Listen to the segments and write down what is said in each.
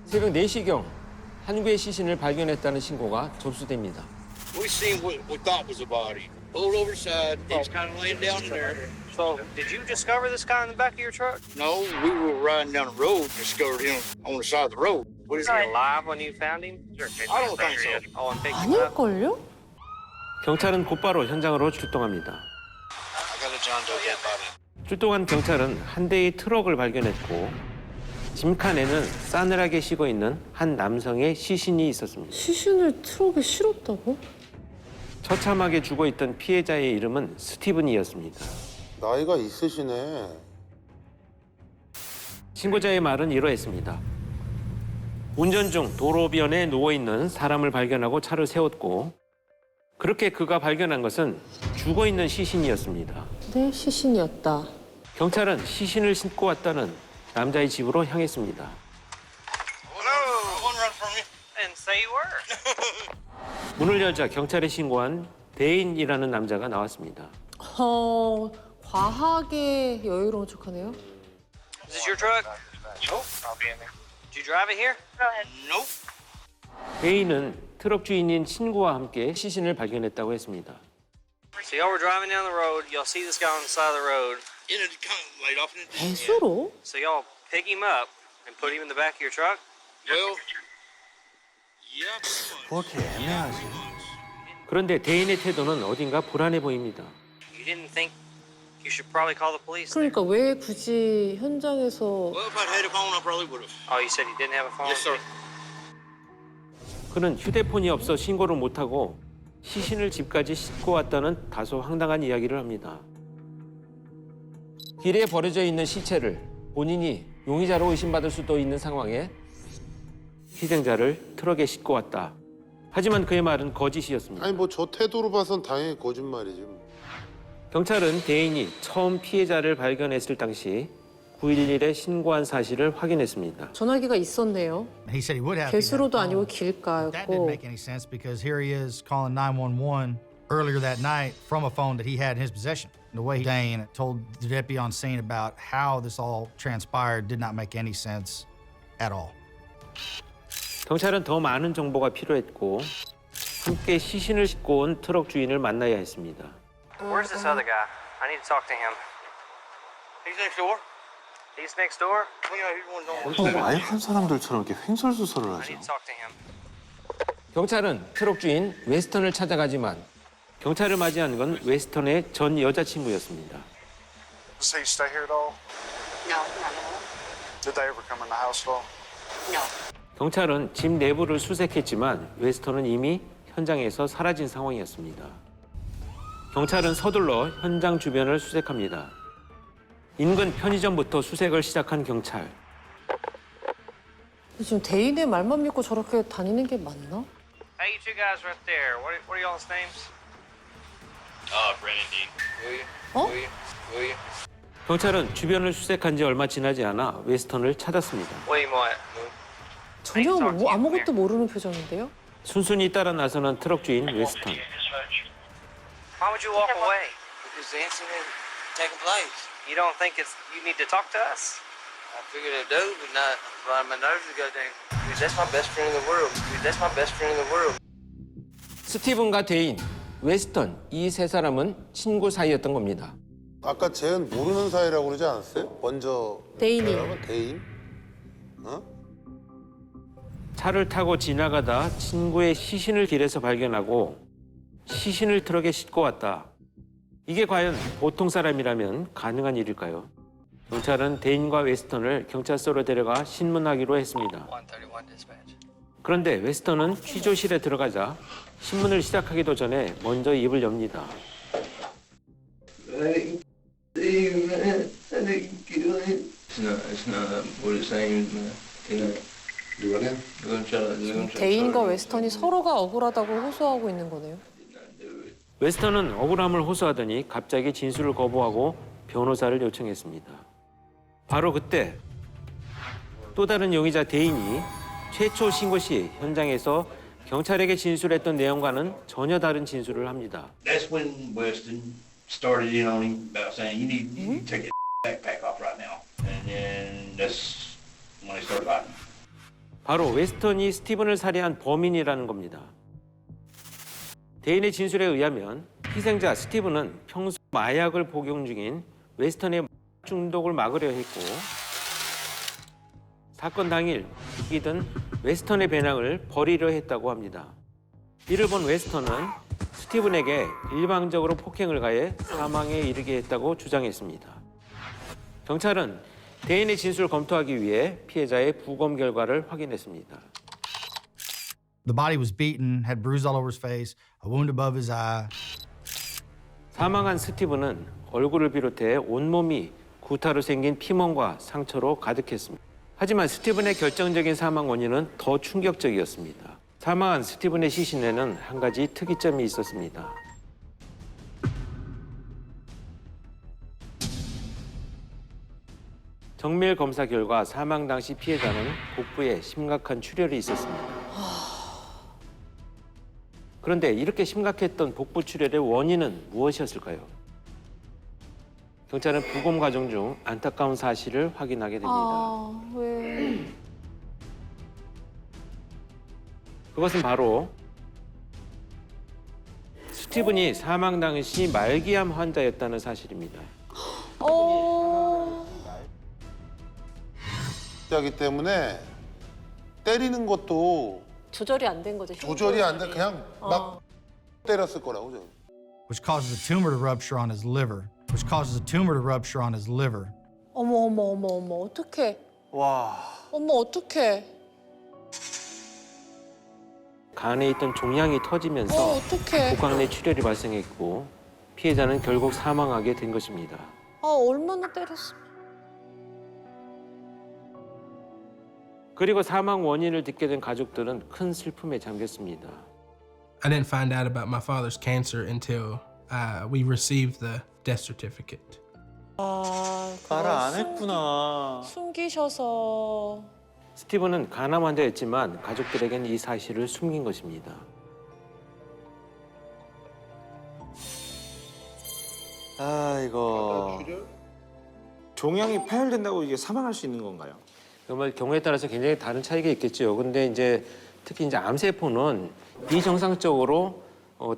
새벽 4시경 한 구의 시신을 발견했다는 신고가 접수됩니다. We seen what we thought was a body. Pulled over the side. He's kind of laying down in there. So, did you discover this guy in the back of your truck? No, we were riding down the road and discovered him on the side of the road. What is Was he he? alive when you found him? I don't think so. Oh, and picked him up? 아닐걸요? 경찰은 곧바로 현장으로 출동합니다. I got a John Doe dead body. 출동한 경찰은 한 대의 트럭을 발견했고 짐칸에는 싸늘하게 식어 있는 한 남성의 시신이 있었습니다. 시신을 트럭에 실었다고? 처참하게 죽어있던 피해자의 이름은 스티븐이었습니다. 나이가 있으시네. 신고자의 말은 이러했습니다. 운전 중 도로변에 누워있는 사람을 발견하고 차를 세웠고 그렇게 그가 발견한 것은 죽어있는 시신이었습니다. 네, 시신이었다. 경찰은 시신을 싣고 왔다는 남자의 집으로 향했습니다. Hello. One run from you. And say you were. 문을 열자 경찰에 신고한 데인이라는 남자가 나왔습니다. 과하게 여유로운 척하네요. Is this your truck? Nope. I'll be in there. Did you drive it here? Nope. 데인은 트럭 주인인 친구와 함께 시신을 발견했다고 했습니다. So y'all were driving down the road. Y'all see this guy on the side of the road. In it, kind of laid off in it. 배수로? So y'all pick him up and put him in the back of your truck? Well, yeah. 그렇게 애매하지. 그런데 데인의 태도는 어딘가 불안해 보입니다. You didn't think you should probably call the police? 그러니까 왜 굳이 현장에서 Well, if I'd had a phone, I probably would have. Oh, you said you didn't have a phone? Yes, sir. 그는 휴대폰이 없어 신고를 못하고 시신을 집까지 싣고 왔다는 다소 황당한 이야기를 합니다. 길에 버려져 있는 시체를 본인이 용의자로 의심받을 수도 있는 상황에 희생자를 트럭에 싣고 왔다. 하지만 그의 말은 거짓이었습니다. 아니 뭐 저 태도로 봐선 당연히 거짓말이지. 뭐. 경찰은 대인이 처음 피해자를 발견했을 당시 911에 신고한 사실을 확인했습니다. 전화기가 있었네요. He said he would have. 배수로도 아니고 That didn't 길가였고. make any sense because here he is calling 911 earlier that night from a phone that he had in his possession. The way Dane told the deputy on scene about how this all transpired did not make any sense at all. 경찰은 더 많은 정보가 필요했고 함께 시신을 싣고 온 트럭 주인을 만나야 했습니다. Where's this other guy? I need to talk to him. He's next door. He's next door? Well, yeah, he's one 또 마약한 사람들처럼 이렇게 횡설수설을 I 하죠. need to talk to him. 경찰은 트럭 주인 웨스턴을 찾아가지만 경찰을 맞이한 건 웨스턴의 전 여자친구였습니다. Does he stay here at all? No, not at all. Did they ever come in the house at all? No. 경찰은 집 내부를 수색했지만 웨스턴은 이미 현장에서 사라진 상황이었습니다. 경찰은 서둘러 현장 주변을 수색합니다. 인근 편의점부터 수색을 시작한 경찰. 지금 대인의 말만 믿고 저렇게 다니는 게 맞나? Hey, you two guys right there. What are y'all's names? Brandon Dean. Will you? 어? Will you? Will you? 경찰은 주변을 수색한 지 얼마 지나지 않아 웨스턴을 찾았습니다. William what? 전혀 뭐 아무것도 모르는 표정인데요? 순순히 따라 나서는 트럭 주인 웨스턴. Why would you walk away? Because the incident taking place. You don't think you need to talk to us? I figured I'd do, but not. But my nerves would go down. Dude, that's my best friend in the world. Dude, that's my best friend in the world. 스티븐과 데인, 웨스턴 이 세 사람은 친구 사이였던 겁니다. 아까 쟤는 모르는 사이라고 그러지 않았어요? 먼저 데인이. 데인? 어? 차를 타고 지나가다 친구의 시신을 길에서 발견하고 시신을 트럭에 싣고 왔다. 이게 과연 보통 사람이라면 가능한 일일까요? 경찰은 데인과 웨스턴을 경찰서로 데려가 신문하기로 했습니다. 131 dispatch. 그런데 웨스턴은 취조실에 들어가자 신문을 시작하기도 전에 먼저 입을 엽니다. It's not what it seems, man. You know, we're gonna try to 대인과 웨스턴이 서로가 억울하다고 호소하고 있는 거네요. 웨스턴은 억울함을 호소하더니 갑자기 진술을 거부하고 변호사를 요청했습니다. 바로 그때 또 다른 용의자 데인이 최초 신고 시 현장에서 경찰에게 진술했던 내용과는 전혀 다른 진술을 합니다. That's when Weston started in on him about saying, you need to take your backpack off right now. And then that's when they started fighting. 바로 웨스턴이 스티븐을 살해한 범인이라는 겁니다. 대인의 진술에 의하면 희생자 스티븐은 평소 마약을 복용 중인 웨스턴의 중독을 막으려 했고 사건 당일 이든 웨스턴의 배낭을 버리려 했다고 합니다. 이를 본 웨스턴은 스티븐에게 일방적으로 폭행을 가해 사망에 이르게 했다고 주장했습니다. 경찰은 대인의 진술을 검토하기 위해 피해자의 부검 결과를 확인했습니다. The body was beaten, had bruises all over his face, a wound above his eye. 사망한 스티븐은 얼굴을 비롯해 온몸이 구타로 생긴 피멍과 상처로 가득했습니다. 하지만 스티븐의 결정적인 사망 원인은 더 충격적이었습니다. 사망한 스티븐의 시신에는 한 가지 특이점이 있었습니다. 정밀 검사 결과 사망 당시 피해자는 복부에 심각한 출혈이 있었습니다. 그런데 이렇게 심각했던 복부 출혈의 원인은 무엇이었을까요? 경찰은 부검 과정 중 안타까운 사실을 확인하게 됩니다. 아, 왜? 그것은 바로 스티븐이 사망 당시 말기암 환자였다는 사실입니다. 자기 때문에 때리는 것도 조절이 안 된 거죠. 조절이 안 돼. 그냥 막 때렸을 거라고. 저는. which causes a tumor to rupture on his liver, which causes a tumor to rupture on his liver. 어머, 어떡해. 와. 어머, 어떡해. 간에 있던 종양이 터지면서 어떡해. 복강 내 출혈이 발생했고 피해자는 결국 사망하게 된 것입니다. 아, 얼마나 때렸어. 그리고 사망 원인을 듣게 된 가족들은 큰 슬픔에 잠겼습니다. I didn't find out about my father's cancer until we received the death certificate. 아, 말을 안 했구나. 숨기셔서. 스티븐은 간암 환자였지만 가족들에겐 이 사실을 숨긴 것입니다. 아, 이거. 종양이 파열된다고 이게 사망할 수 있는 건가요? 정말 경우에 따라서 굉장히 다른 차이가 있겠죠. 근데 이제 특히 이제 암세포는 비정상적으로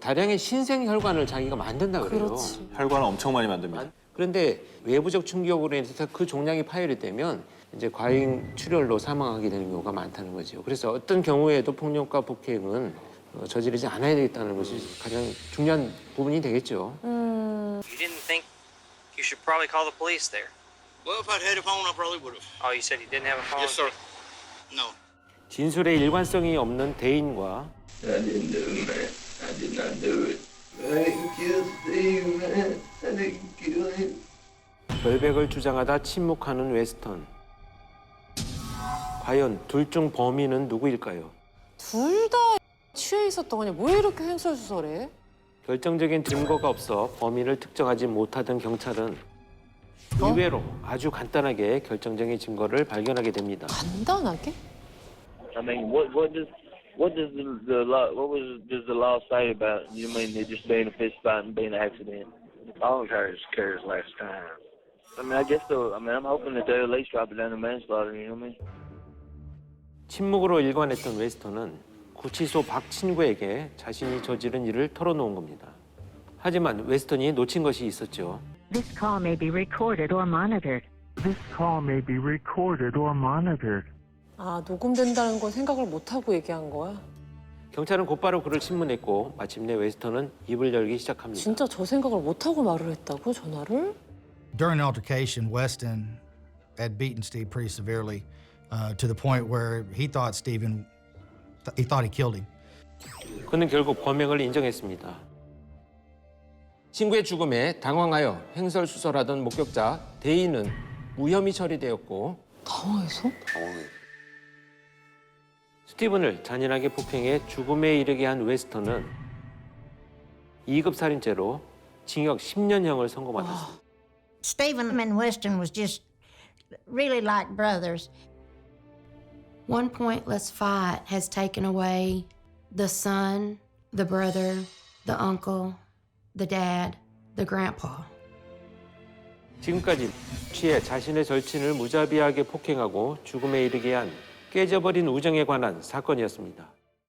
다량의 신생 혈관을 자기가 만든다 그래요. 그렇지. 혈관을 엄청 많이 만듭니다. 그런데 외부적 충격으로 인해서 그 종양이 파열이 되면 이제 과잉 출혈로 사망하게 되는 경우가 많다는 거죠. 그래서 어떤 경우에도 폭력과 폭행은 저지르지 않아야 되겠다는 것이 가장 중요한 부분이 되겠죠. You didn't think you should probably call the police there. Well, if I'd had a phone, I probably would have. Oh, you said you didn't have a phone? Yes, sir. No. 진술에 일관성이 없는 대인과 I didn't do it, man. I did not do it. I didn't kill Steve, man. I didn't kill him. 결백을 주장하다 침묵하는 웨스턴. 과연 둘 중 범인은 누구일까요? 둘 다 취해 있었던 거냐? 왜 이렇게 횡설수설해? 결정적인 증거가 없어 범인을 특정하지 못하던 경찰은 의외로 아주 간단하게 결정적인 증거를 발견하게 됩니다. 간단하게? I mean, what does the law, does the law say about, you mean it just being a fist fight and being an accident? All cares last time. I mean, I guess so. I mean, I'm hoping that they'll at least drop it down to manslaughter, you know what I mean? 침묵으로 일관했던 웨스턴은 구치소 박 친구에게 자신이 저지른 일을 털어놓은 겁니다. 하지만 웨스턴이 놓친 것이 있었죠. This call may be recorded or monitored. This call may be recorded or monitored. 아, 녹음된다는 건 생각을 못하고 얘기한 거야? 경찰은 곧바로 그를 신문했고 마침내 웨스턴은 입을 열기 시작합니다. 진짜 저 생각을 못하고 말을 했다고, 전화를? During the altercation, Weston had beaten Steve pretty severely to the point where he thought he killed him. 그는 결국 범행을 인정했습니다. 친구의 죽음에 당황하여 횡설수설하던 목격자 대인은 무혐의 처리되었고 당황해서? 스티븐을 잔인하게 폭행해 죽음에 이르게 한 웨스턴은 2급 살인죄로 징역 10년형을 선고받았습니다. Stephen and Weston was just really like brothers. One pointless fight has taken away the son, the brother, the uncle, the dad, the grandpa. 지금까지 취해 자신의 절친을 무자비하게 폭행하고 죽음에 이르게 한 깨져버린 우정에 관한 사건이었습니다.